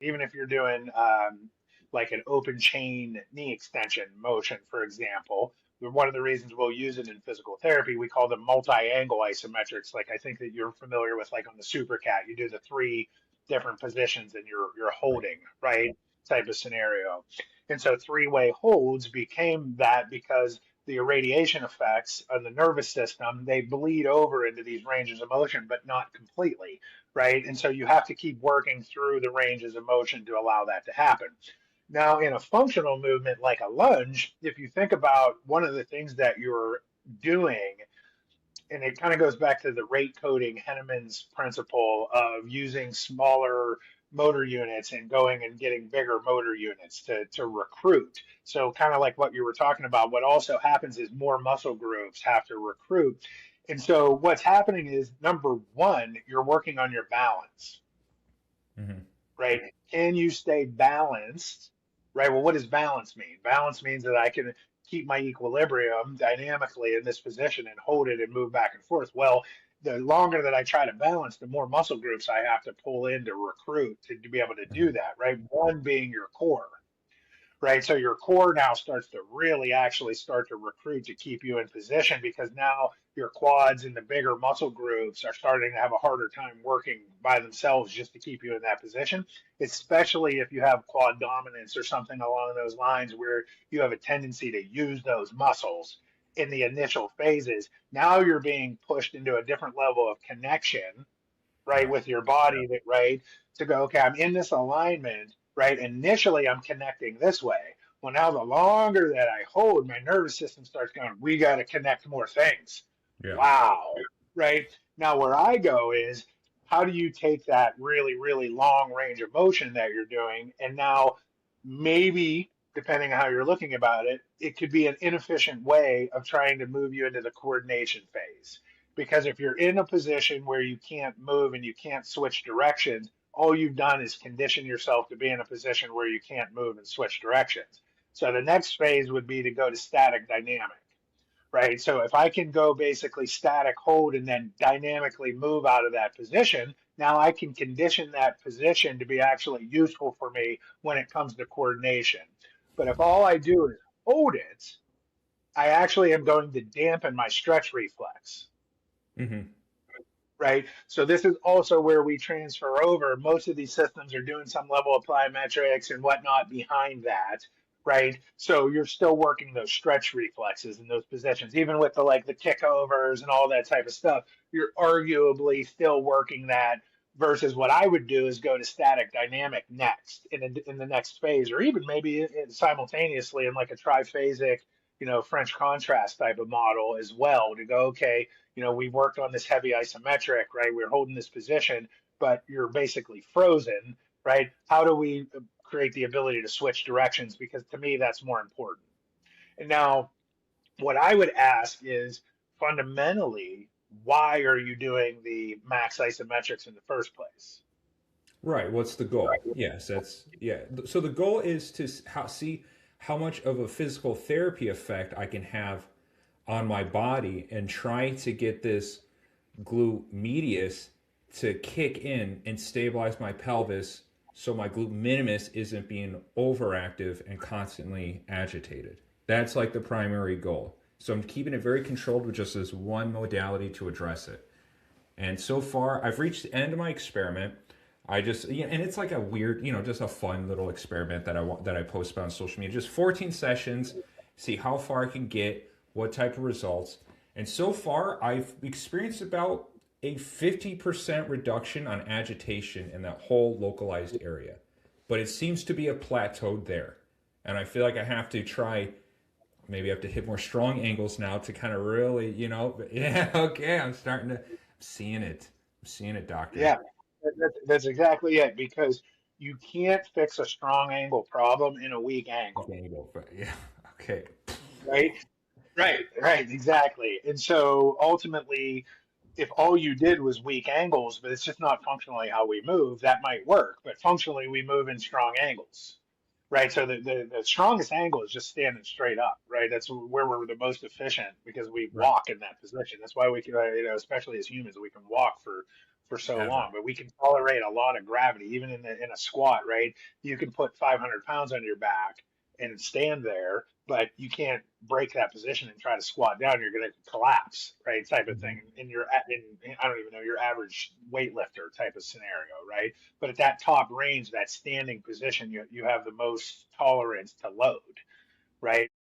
even if you're doing like an open chain knee extension motion, for example. One of the reasons we'll use it in physical therapy, we call them multi-angle isometrics. Like I think that you're familiar with, like on the supercat, you do the three different positions and you're Right. holding, right? Type of scenario. And so three-way holds became that because the irradiation effects on the nervous system, they bleed over into these ranges of motion, but not completely, right? And so you have to keep working through the ranges of motion to allow that to happen. Now, in a functional movement like a lunge, if you think about one of the things that you're doing, and it kind of goes back to the rate coding Henneman's principle of using smaller motor units and going and getting bigger motor units to recruit. So, kind of like what you were talking about, what also happens is more muscle groups have to recruit. And so, what's happening is number one, you're working on your balance, Hmm. right? Can you stay balanced, right? Well, what does balance mean? Balance means that I can keep my equilibrium dynamically in this position and hold it and move back and forth. Well, the longer that I try to balance, the more muscle groups I have to pull in to recruit to be able to do Hmm. that, right? One being your core, right? So your core now starts to really actually start to recruit to keep you in position because now your quads and the bigger muscle groups are starting to have a harder time working by themselves just to keep you in that position, especially if you have quad dominance or something along those lines where you have a tendency to use those muscles in the initial phases. Now you're being pushed into a different level of connection, right, Right. with your body, that right, to go, okay, I'm in this alignment, right? Initially I'm connecting this way. Well, now the longer that I hold, my nervous system starts going, we got to connect more things. Yeah. Wow. Right. Now where I go is, how do you take that really, really long range of motion that you're doing, and now maybe, depending on how you're looking about it, it could be an inefficient way of trying to move you into the coordination phase. Because if you're in a position where you can't move and you can't switch directions, all you've done is condition yourself to be in a position where you can't move and switch directions. So the next phase would be to go to static dynamic, right? So if I can go basically static hold and then dynamically move out of that position, now I can condition that position to be actually useful for me when it comes to coordination. But if all I do is hold it, I actually am going to dampen my stretch reflex, Hmm. right? So this is also where we transfer over. Most of these systems are doing some level of plyometrics and whatnot behind that, right? So you're still working those stretch reflexes in those positions, even with the like the kickovers and all that type of stuff. You're arguably still working that. Versus what I would do is go to static dynamic next in the next phase, or even maybe simultaneously in like a triphasic, French contrast type of model as well. To go, okay, we worked on this heavy isometric, right? We're holding this position, but you're basically frozen, right? How do we create the ability to switch directions? Because to me, that's more important. And now, what I would ask is fundamentally, why are you doing the max isometrics in the first place? Right. What's the goal? Yes, that's yeah. So the goal is to see how much of a physical therapy effect I can have on my body and try to get this glute medius to kick in and stabilize my pelvis so my glute minimus isn't being overactive and constantly agitated. That's like the primary goal. So I'm keeping it very controlled with just this one modality to address it. And so far, I've reached the end of my experiment. I just, and it's like a weird, just a fun little experiment that I post about on social media. Just 14 sessions, see how far I can get, what type of results. And so far, I've experienced about a 50% reduction on agitation in that whole localized area. But it seems to be a plateau there. And I feel like I have to try, maybe I have to hit more strong angles now to kind of really, yeah, okay, I'm starting to, seeing it. I'm seeing it, doctor. Yeah, that's exactly it. Because you can't fix a strong angle problem in a weak angle, Angle, but yeah, okay. right? Right, exactly. And so ultimately, if all you did was weak angles, but it's just not functionally how we move, that might work. But functionally, we move in strong angles, right? So the strongest angle is just standing straight up, right? That's where we're the most efficient because we Right. walk in that position. That's why we can, especially as humans, we can walk for for so long, ever. but we can tolerate a lot of gravity, even in a squat, right? You can put 500 pounds on your back and stand there, but you can't break that position and try to squat down. You're going to collapse, right? Type of thing. Mhm. In I don't even know, your average weightlifter type of scenario, right? But at that top range, that standing position, you have the most tolerance to load, right?